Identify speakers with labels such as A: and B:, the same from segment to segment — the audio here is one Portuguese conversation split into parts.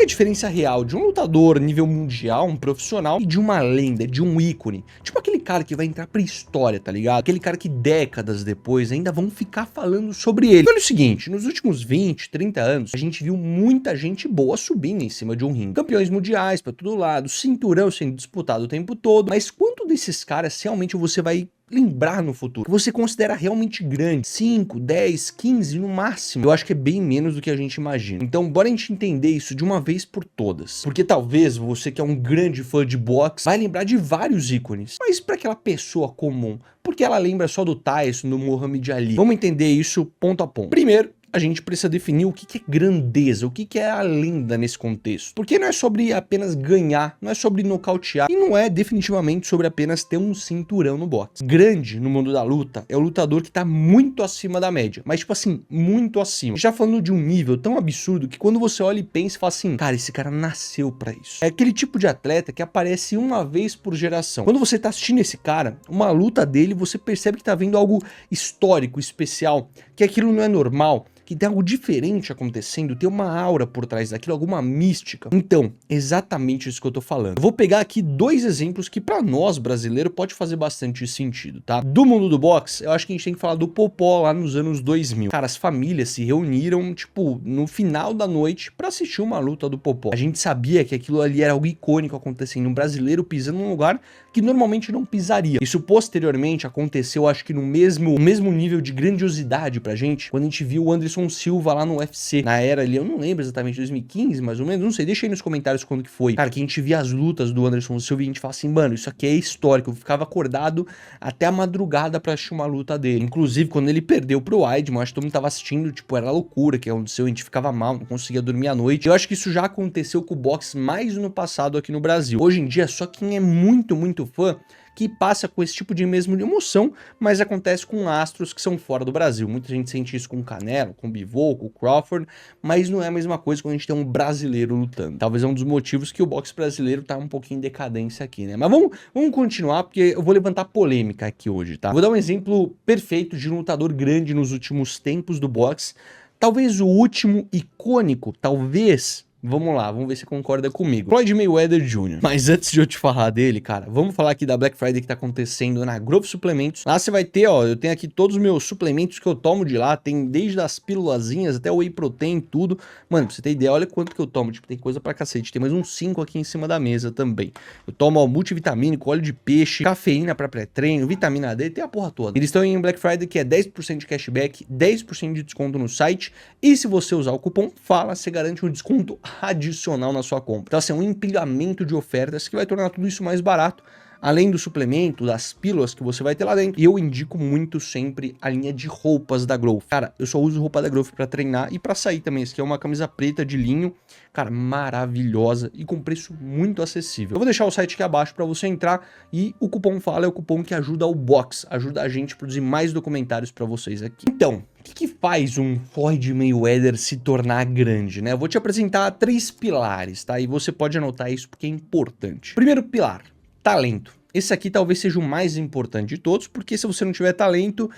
A: a diferença real de um lutador nível mundial, um profissional, e de uma lenda, de um ícone. Tipo aquele cara que vai entrar pra história, tá ligado? Aquele cara que décadas depois ainda vão ficar falando sobre ele. Olha o seguinte, nos últimos 20, 30 anos, a gente viu muita gente boa subindo em cima de um ringue. Campeões mundiais pra todo lado, cinturão sendo disputado o tempo todo, mas quanto desses caras realmente você vai lembrar no futuro, que você considera realmente grande? 5, 10, 15 no máximo. Eu acho que é bem menos do que a gente imagina. Então bora a gente entender isso de uma vez por todas, porque talvez você que é um grande fã de boxe vai lembrar de vários ícones, mas para aquela pessoa comum, porque ela lembra só do Tyson, do Muhammad Ali. Vamos entender isso ponto a ponto. Primeiro, a gente precisa definir o que é grandeza, o que é a lenda nesse contexto. Porque não é sobre apenas ganhar, não é sobre nocautear, e não é definitivamente sobre apenas ter um cinturão no boxe. Grande no mundo da luta é o lutador que tá muito acima da média, mas tipo assim, muito acima. Já falando de um nível tão absurdo que quando você olha e pensa e fala assim, cara, esse cara nasceu pra isso. É aquele tipo de atleta que aparece uma vez por geração. Quando você tá assistindo esse cara, uma luta dele, você percebe que tá vendo algo histórico, especial, que aquilo não é normal, que tem algo diferente acontecendo, tem uma aura por trás daquilo, alguma mística. Então, exatamente isso que eu tô falando. Eu vou pegar aqui dois exemplos que pra nós, brasileiros, pode fazer bastante sentido, tá? Do mundo do boxe, eu acho que a gente tem que falar do Popó lá nos anos 2000. Cara, as famílias se reuniram, tipo, no final da noite pra assistir uma luta do Popó. A gente sabia que aquilo ali era algo icônico acontecendo, um brasileiro pisando num lugar que normalmente não pisaria. Isso posteriormente aconteceu, acho que no mesmo nível de grandiosidade pra gente, quando a gente viu o Anderson Silva lá no UFC, na era ali, eu não lembro exatamente, 2015 mais ou menos, não sei, deixa aí nos comentários quando que foi. Cara, que a gente via as lutas do Anderson Silva e a gente fala assim, mano, isso aqui é histórico, eu ficava acordado até a madrugada pra assistir uma luta dele. Inclusive, quando ele perdeu pro Weidman, acho que todo mundo tava assistindo, tipo, era loucura que aconteceu, a gente ficava mal, não conseguia dormir à noite. Eu acho que isso já aconteceu com o boxe mais no passado aqui no Brasil. Hoje em dia, só quem é muito fã que passa com esse tipo de mesmo emoção, mas acontece com astros que são fora do Brasil. Muita gente sente isso com o Canelo, com o Bivol, com o Crawford, mas não é a mesma coisa quando a gente tem um brasileiro lutando. Talvez é um dos motivos que o boxe brasileiro tá um pouquinho em decadência aqui, né? Mas vamos continuar, porque eu vou levantar polêmica aqui hoje, tá? Vou dar um exemplo perfeito de um lutador grande nos últimos tempos do boxe, talvez o último icônico, talvez. Vamos lá, vamos ver se concorda comigo. Floyd Mayweather Jr. Mas antes de eu te falar dele, cara, vamos falar aqui da Black Friday que tá acontecendo na Growth Suplementos. Lá você vai ter, ó, eu tenho aqui todos os meus suplementos que eu tomo de lá, tem desde as pílulazinhas até o whey protein, tudo. Mano, pra você ter ideia, olha quanto que eu tomo, tipo, tem coisa pra cacete. Tem mais uns 5 aqui em cima da mesa também. Eu tomo, ó, multivitamínico, óleo de peixe, cafeína pra pré-treino, vitamina D, tem a porra toda. Eles estão em Black Friday que é 10% de cashback, 10% de desconto no site, e se você usar o cupom FALA, você garante um desconto adicional na sua compra. Então assim, é um empilhamento de ofertas que vai tornar tudo isso mais barato, além do suplemento, das pílulas que você vai ter lá dentro. E eu indico muito sempre a linha de roupas da Growth. Cara, eu só uso roupa da Growth pra treinar e pra sair também. Esse aqui é uma camisa preta de linho, cara, maravilhosa e com preço muito acessível. Eu vou deixar o site aqui abaixo pra você entrar e o cupom FALA é o cupom que ajuda o box, ajuda a gente a produzir mais documentários pra vocês aqui. Então, o que faz um Floyd Mayweather se tornar grande, né? Eu vou te apresentar 3 pilares, tá? E você pode anotar isso porque é importante. Primeiro pilar, talento. Esse aqui talvez seja o mais importante de todos, porque se você não tiver talento,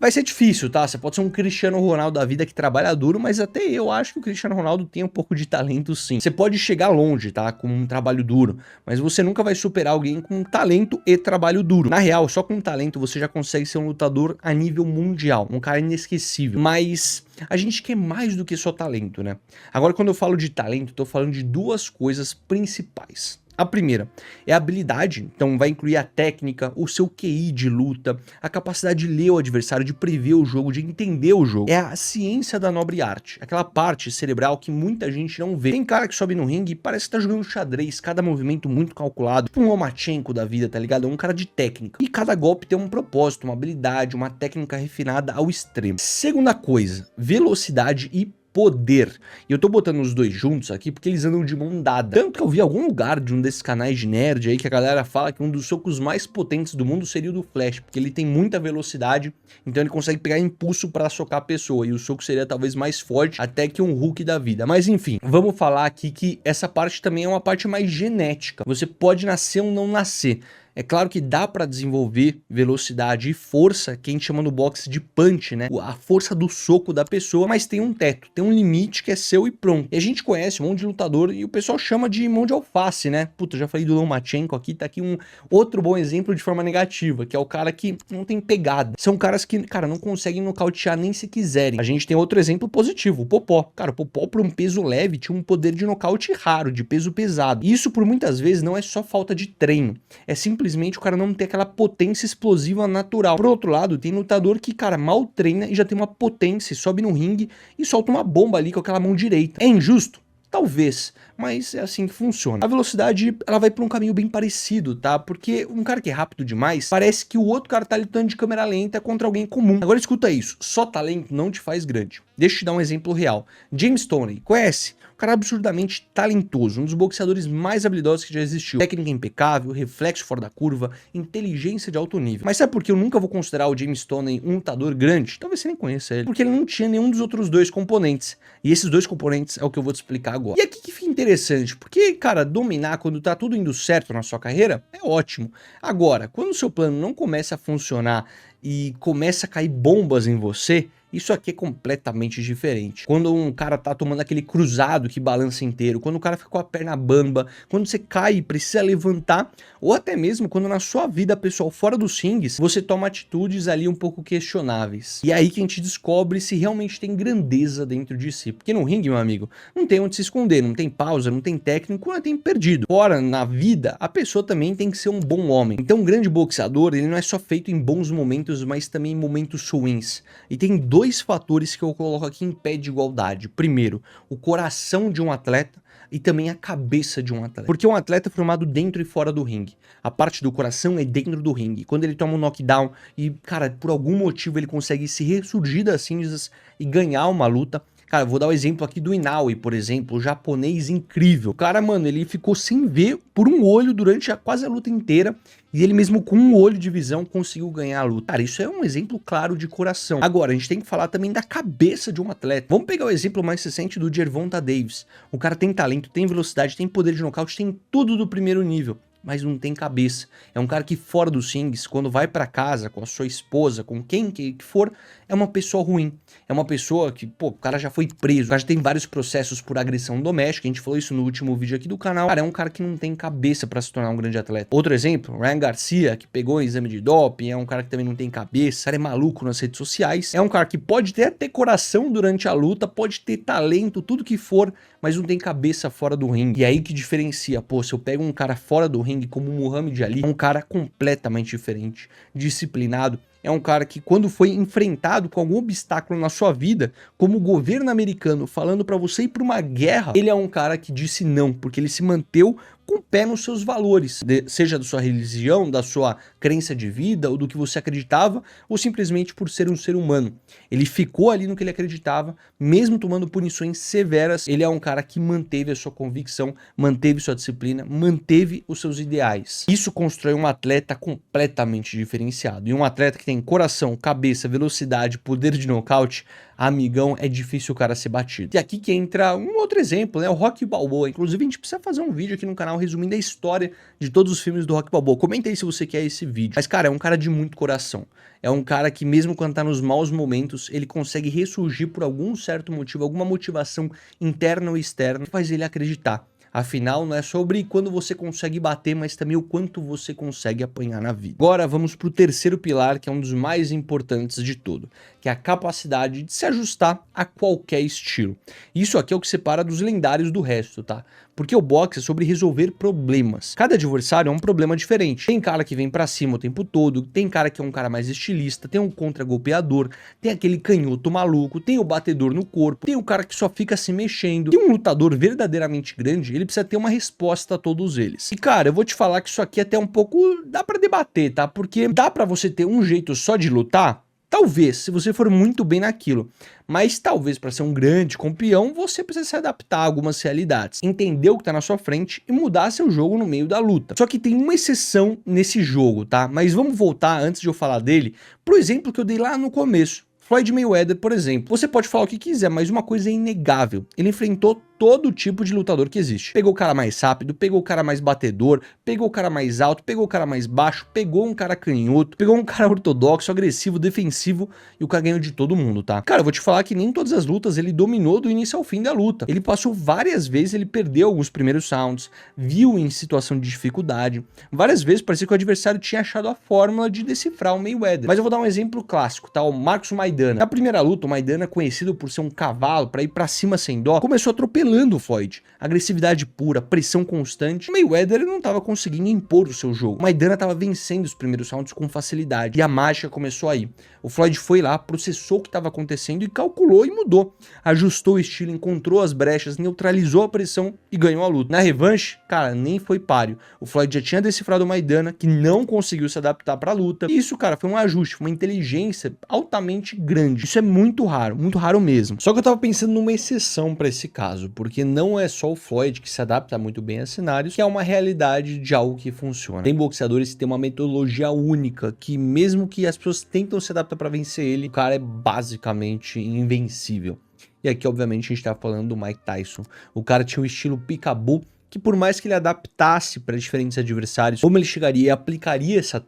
A: vai ser difícil, tá? Você pode ser um Cristiano Ronaldo da vida que trabalha duro, mas até eu acho que o Cristiano Ronaldo tem um pouco de talento sim. Você pode chegar longe, tá? Com um trabalho duro, mas você nunca vai superar alguém com talento e trabalho duro. Na real, só com talento você já consegue ser um lutador a nível mundial, um cara inesquecível. Mas a gente quer mais do que só talento, né? Agora, quando eu falo de talento, eu tô falando de duas coisas principais. A primeira é a habilidade, então vai incluir a técnica, o seu QI de luta, a capacidade de ler o adversário, de prever o jogo, de entender o jogo. É a ciência da nobre arte, aquela parte cerebral que muita gente não vê. Tem cara que sobe no ringue e parece que tá jogando xadrez, cada movimento muito calculado, tipo um Lomachenko da vida, tá ligado? É um cara de técnica. E cada golpe tem um propósito, uma habilidade, uma técnica refinada ao extremo. Segunda coisa, velocidade e poder. E eu tô botando os dois juntos aqui porque eles andam de mão dada. Tanto que eu vi em algum lugar de um desses canais de nerd aí que a galera fala que um dos socos mais potentes do mundo seria o do Flash, porque ele tem muita velocidade, então ele consegue pegar impulso pra socar a pessoa, e o soco seria talvez mais forte até que um Hulk da vida. Mas enfim, vamos falar aqui que essa parte também é uma parte mais genética. Você pode nascer ou não nascer. É claro que dá pra desenvolver velocidade e força, que a gente chama no boxe de punch, né? A força do soco da pessoa, mas tem um teto, tem um limite que é seu e pronto. E a gente conhece um monte de lutador e o pessoal chama de mão de alface, né? Puta, já falei do Lomachenko aqui, tá aqui um outro bom exemplo de forma negativa, que é o cara que não tem pegada. São caras que, cara, não conseguem nocautear nem se quiserem. A gente tem outro exemplo positivo, o Popó. Cara, o Popó, por um peso leve, tinha um poder de nocaute raro, de peso pesado. E isso, por muitas vezes, não é só falta de treino. É simplesmente o cara não ter aquela potência explosiva natural. Por outro lado, tem lutador que, cara, mal treina e já tem uma potência, sobe no ringue e solta uma bomba ali com aquela mão direita. É injusto? Talvez, mas é assim que funciona. A velocidade, ela vai por um caminho bem parecido, tá? Porque um cara que é rápido demais, parece que o outro cara tá lutando de câmera lenta contra alguém comum. Agora escuta isso, só talento não te faz grande. Deixa eu te dar um exemplo real. James Toney, conhece? Um cara absurdamente talentoso, um dos boxeadores mais habilidosos que já existiu. Técnica impecável, reflexo fora da curva, inteligência de alto nível. Mas sabe por que eu nunca vou considerar o James Toney um lutador grande? Talvez você nem conheça ele. Porque ele não tinha nenhum dos outros dois componentes. E esses dois componentes é o que eu vou te explicar agora. E aqui que fica interessante, porque, cara, dominar quando tá tudo indo certo na sua carreira é ótimo. Agora, quando o seu plano não começa a funcionar e começa a cair bombas em você, isso aqui é completamente diferente. Quando um cara tá tomando aquele cruzado que balança inteiro, quando o cara fica com a perna bamba, quando você cai e precisa levantar, ou até mesmo quando na sua vida pessoal fora dos rings, você toma atitudes ali um pouco questionáveis. E é aí que a gente descobre se realmente tem grandeza dentro de si. Porque no ringue, meu amigo, não tem onde se esconder, não tem pausa, não tem técnico, não tem perdido. Fora, na vida, a pessoa também tem que ser um bom homem. Então um grande boxeador, ele não é só feito em bons momentos, mas também em momentos ruins. E tem dois fatores que eu coloco aqui em pé de igualdade. Primeiro, o coração de um atleta e também a cabeça de um atleta. Porque um atleta é formado dentro e fora do ringue. A parte do coração é dentro do ringue. Quando ele toma um knockdown e, cara, por algum motivo ele consegue se ressurgir das cinzas e ganhar uma luta. Cara, eu vou dar o exemplo aqui do Inoue, por exemplo, o japonês incrível. O cara, mano, ele ficou sem ver por um olho durante quase a luta inteira. E ele mesmo com um olho de visão conseguiu ganhar a luta. Cara, isso é um exemplo claro de coração. Agora, a gente tem que falar também da cabeça de um atleta. Vamos pegar o exemplo mais recente do Gervonta Davis. O cara tem talento, tem velocidade, tem poder de nocaute, tem tudo do primeiro nível, mas não tem cabeça. É um cara que fora dos rings, quando vai pra casa com a sua esposa, com quem que for, é uma pessoa ruim. É uma pessoa que, pô, o cara já foi preso, o cara já tem vários processos por agressão doméstica, a gente falou isso no último vídeo aqui do canal. Cara, é um cara que não tem cabeça pra se tornar um grande atleta. Outro exemplo, Ryan Garcia, que pegou um exame de doping, é um cara que também não tem cabeça, o cara é maluco nas redes sociais, é um cara que pode ter coração durante a luta, pode ter talento, tudo que for, mas não tem cabeça fora do ringue. E aí que diferencia, pô, se eu pego um cara fora do ringue como o Muhammad Ali, é um cara completamente diferente, disciplinado, é um cara que quando foi enfrentado com algum obstáculo na sua vida, como o governo americano falando pra você ir pra uma guerra, ele é um cara que disse não, porque ele se manteve com o pé nos seus valores, seja da sua religião, da sua crença de vida, ou do que você acreditava, ou simplesmente por ser um ser humano. Ele ficou ali no que ele acreditava, mesmo tomando punições severas, ele é um cara que manteve a sua convicção, manteve sua disciplina, manteve os seus ideais. Isso constrói um atleta completamente diferenciado, e um atleta que tem coração, cabeça, velocidade, poder de nocaute, amigão, é difícil o cara ser batido. E aqui que entra um outro exemplo, né? O Rocky Balboa. Inclusive, a gente precisa fazer um vídeo aqui no canal resumindo a história de todos os filmes do Rocky Balboa. Comenta aí se você quer esse vídeo. Mas, cara, é um cara de muito coração. É um cara que, mesmo quando tá nos maus momentos, ele consegue ressurgir por algum certo motivo, alguma motivação interna ou externa, que faz ele acreditar. Afinal, não é sobre quando você consegue bater, mas também o quanto você consegue apanhar na vida. Agora vamos para o terceiro pilar, que é um dos mais importantes de tudo, que é a capacidade de se ajustar a qualquer estilo. Isso aqui é o que separa dos lendários do resto, tá? Porque o boxe é sobre resolver problemas. Cada adversário é um problema diferente. Tem cara que vem pra cima o tempo todo, tem cara que é um cara mais estilista, tem um contra-golpeador, tem aquele canhoto maluco, tem o batedor no corpo, tem o cara que só fica se mexendo. E um lutador verdadeiramente grande, ele precisa ter uma resposta a todos eles. E cara, eu vou te falar que isso aqui até um pouco dá pra debater, tá? Porque dá pra você ter um jeito só de lutar? Talvez, se você for muito bem naquilo, mas talvez para ser um grande campeão, você precisa se adaptar a algumas realidades, entender o que tá na sua frente e mudar seu jogo no meio da luta. Só que tem uma exceção nesse jogo, tá? Mas vamos voltar, antes de eu falar dele, pro exemplo que eu dei lá no começo. Floyd Mayweather, por exemplo. Você pode falar o que quiser, mas uma coisa é inegável. Ele enfrentou todo tipo de lutador que existe. Pegou o cara mais rápido, pegou o cara mais batedor, pegou o cara mais alto, pegou o cara mais baixo, pegou um cara canhoto, pegou um cara ortodoxo, agressivo, defensivo, e o cara ganhou de todo mundo, tá? Cara, eu vou te falar que nem todas as lutas ele dominou do início ao fim da luta. Ele passou várias vezes, ele perdeu alguns primeiros rounds, viu em situação de dificuldade. Várias vezes parecia que o adversário tinha achado a fórmula de decifrar o Mayweather. Mas eu vou dar um exemplo clássico, tá? O Marcos Maidana. Na primeira luta, o Maidana, conhecido por ser um cavalo pra ir pra cima sem dó, começou atropelando o Floyd. Agressividade pura, pressão constante. O Mayweather não tava conseguindo impor o seu jogo. O Maidana tava vencendo os primeiros rounds com facilidade. E a mágica começou aí. O Floyd foi lá, processou o que estava acontecendo e calculou e mudou. Ajustou o estilo, encontrou as brechas, neutralizou a pressão e ganhou a luta. Na revanche, cara, nem foi páreo. O Floyd já tinha decifrado o Maidana, que não conseguiu se adaptar pra luta. E isso, cara, foi um ajuste, foi uma inteligência altamente grande. Isso é muito raro mesmo. Só que eu tava pensando numa exceção pra esse caso, porque não é só o Floyd que se adapta muito bem a cenários, que é uma realidade de algo que funciona. Tem boxeadores que têm uma metodologia única, que mesmo que as pessoas tentam se adaptar pra vencer ele, o cara é basicamente invencível. E aqui, obviamente, a gente tá falando do Mike Tyson. O cara tinha o estilo Peekaboo, que por mais que ele adaptasse para diferentes adversários, como ele chegaria e aplicaria essa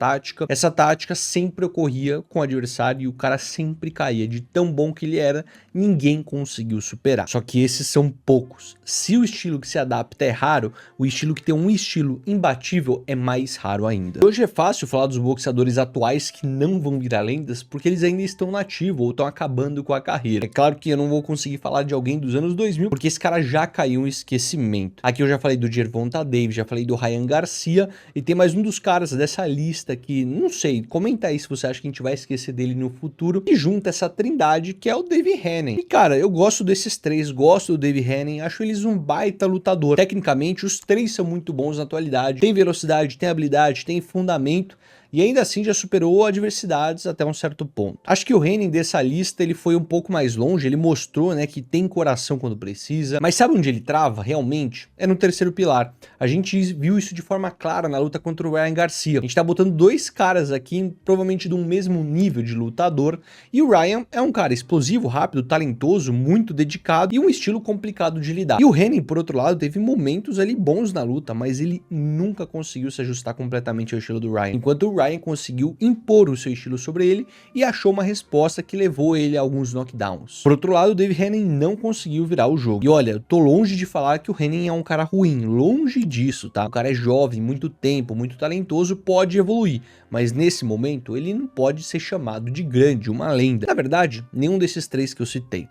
A: tática sempre ocorria com o adversário e o cara sempre caía. De tão bom que ele era, ninguém conseguiu superar. Só que esses são poucos. Se o estilo que se adapta é raro, o estilo que tem um estilo imbatível é mais raro ainda. Hoje é fácil falar dos boxeadores atuais que não vão virar lendas porque eles ainda estão nativos ou estão acabando com a carreira. É claro que eu não vou conseguir falar de alguém dos anos 2000 porque esse cara já caiu em esquecimento. Aqui eu já falei do Gervonta Davis, já falei do Ryan Garcia e tem mais um dos caras dessa lista que, não sei, comenta aí se você acha que a gente vai esquecer dele no futuro, e junta essa trindade que é o Dave Haney. E cara, eu gosto desses três, gosto do Dave Haney, acho eles um baita lutador. Tecnicamente, os três são muito bons na atualidade, tem velocidade, tem habilidade, tem fundamento, e ainda assim já superou adversidades até um certo ponto. Acho que o Haney dessa lista ele foi um pouco mais longe, ele mostrou, né, que tem coração quando precisa, mas sabe onde ele trava realmente? É no terceiro pilar. A gente viu isso de forma clara na luta contra o Ryan Garcia. A gente tá botando dois caras aqui, provavelmente de um mesmo nível de lutador, e o Ryan é um cara explosivo, rápido, talentoso, muito dedicado e um estilo complicado de lidar. E o Haney, por outro lado, teve momentos ali bons na luta, mas ele nunca conseguiu se ajustar completamente ao estilo do Ryan, enquanto o Ryan conseguiu impor o seu estilo sobre ele e achou uma resposta que levou ele a alguns knockdowns. Por outro lado, o Dave Haney não conseguiu virar o jogo. E olha, eu tô longe de falar que o Haney é um cara ruim, longe disso, tá? O cara é jovem, muito tempo, muito talentoso, pode evoluir, mas nesse momento ele não pode ser chamado de grande, uma lenda. Na verdade, nenhum desses três que eu citei.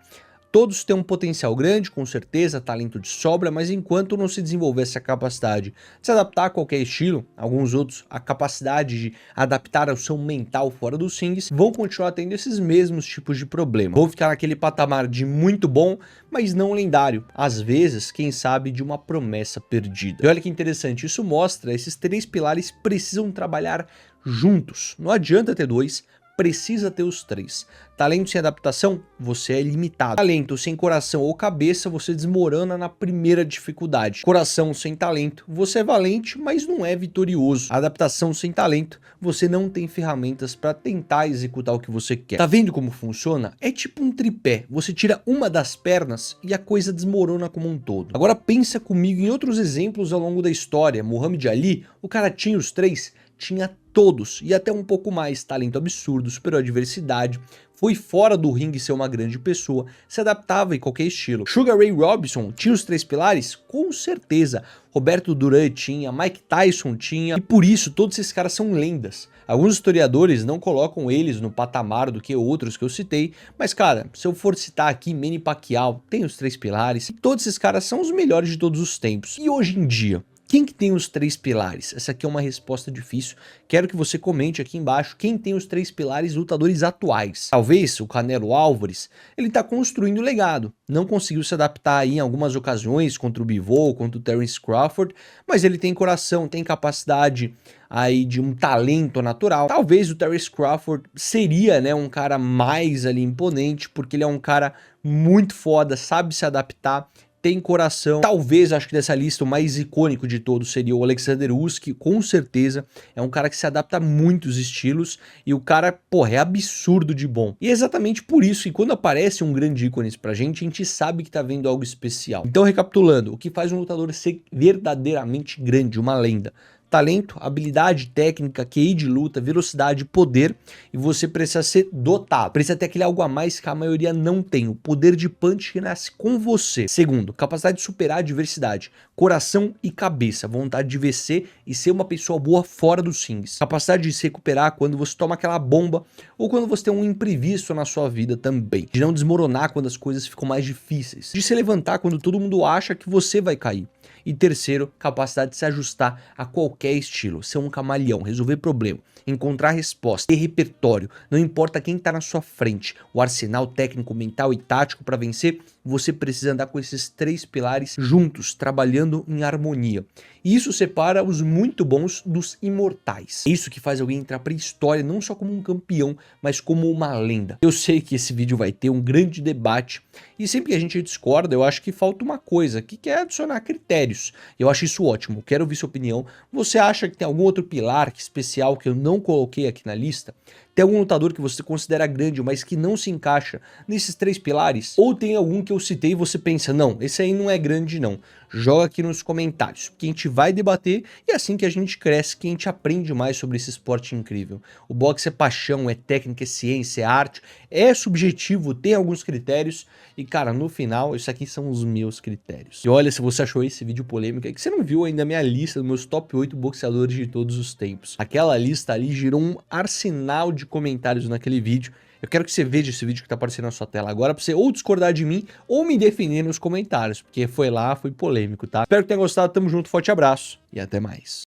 A: Todos têm um potencial grande, com certeza, talento de sobra, mas enquanto não se desenvolver essa capacidade de se adaptar a qualquer estilo, alguns outros, a capacidade de adaptar ao seu mental fora dos rings, vão continuar tendo esses mesmos tipos de problema. Vão ficar naquele patamar de muito bom, mas não lendário. Às vezes, quem sabe, de uma promessa perdida. E olha que interessante, isso mostra esses três pilares precisam trabalhar juntos. Não adianta ter dois, precisa ter os três. Talento sem adaptação, você é limitado. Talento sem coração ou cabeça, você desmorona na primeira dificuldade. Coração sem talento, você é valente, mas não é vitorioso. Adaptação sem talento, você não tem ferramentas para tentar executar o que você quer. Tá vendo como funciona? É tipo um tripé. Você tira uma das pernas e a coisa desmorona como um todo. Agora pensa comigo em outros exemplos ao longo da história. Muhammad Ali, o cara tinha os três? Tinha todos, e até um pouco mais, talento absurdo, superou a adversidade, foi fora do ringue ser uma grande pessoa, se adaptava em qualquer estilo. Sugar Ray Robinson tinha os três pilares? Com certeza. Roberto Duran tinha, Mike Tyson tinha, e por isso todos esses caras são lendas. Alguns historiadores não colocam eles no patamar do que outros que eu citei, mas cara, se eu for citar aqui Manny Pacquiao, tem os três pilares, e todos esses caras são os melhores de todos os tempos. E hoje em dia, quem que tem os três pilares? Essa aqui é uma resposta difícil. Quero que você comente aqui embaixo quem tem os três pilares lutadores atuais. Talvez o Canelo Álvares, ele tá construindo legado. Não conseguiu se adaptar aí em algumas ocasiões contra o Bivol, contra o Terence Crawford, mas ele tem coração, tem capacidade aí de um talento natural. Talvez o Terence Crawford seria, né, um cara mais ali imponente, porque ele é um cara muito foda, sabe se adaptar, tem coração. Talvez, acho que dessa lista, o mais icônico de todos seria o Alexander Usyk, com certeza. É um cara que se adapta a muitos estilos e o cara, porra, é absurdo de bom. E é exatamente por isso que quando aparece um grande ícone pra gente, a gente sabe que tá vendo algo especial. Então, recapitulando, o que faz um lutador ser verdadeiramente grande, uma lenda? Talento, habilidade, técnica, QI de luta, velocidade, poder, e você precisa ser dotado. Precisa ter aquele algo a mais que a maioria não tem, o poder de punch que nasce com você. Segundo, capacidade de superar a adversidade, coração e cabeça, vontade de vencer e ser uma pessoa boa fora dos rings. Capacidade de se recuperar quando você toma aquela bomba ou quando você tem um imprevisto na sua vida também. De não desmoronar quando as coisas ficam mais difíceis. De se levantar quando todo mundo acha que você vai cair. E terceiro, capacidade de se ajustar a qualquer estilo, ser um camaleão, resolver problema, encontrar resposta, ter repertório, não importa quem está na sua frente, o arsenal técnico, mental e tático para vencer, você precisa andar com esses três pilares juntos, trabalhando em harmonia. E isso separa os muito bons dos imortais. É isso que faz alguém entrar para a história, não só como um campeão, mas como uma lenda. Eu sei que esse vídeo vai ter um grande debate, e sempre que a gente discorda, eu acho que falta uma coisa, que é adicionar critérios. Eu acho isso ótimo, quero ouvir sua opinião. Você acha que tem algum outro pilar especial que eu não coloquei aqui na lista? Tem algum lutador que você considera grande, mas que não se encaixa nesses três pilares? Ou tem algum que eu citei e você pensa, não, esse aí não é grande não. Joga aqui nos comentários, que a gente vai debater e é assim que a gente cresce, que a gente aprende mais sobre esse esporte incrível. O boxe é paixão, é técnica, é ciência, é arte, é subjetivo, tem alguns critérios e cara, no final, isso aqui são os meus critérios. E olha, se você achou esse vídeo polêmico, é que você não viu ainda a minha lista dos meus top 8 boxeadores de todos os tempos. Aquela lista ali gerou um arsenal de comentários naquele vídeo. Eu quero que você veja esse vídeo que tá aparecendo na sua tela agora pra você ou discordar de mim ou me defender nos comentários, porque foi polêmico, tá? Espero que tenha gostado, tamo junto, forte abraço e até mais.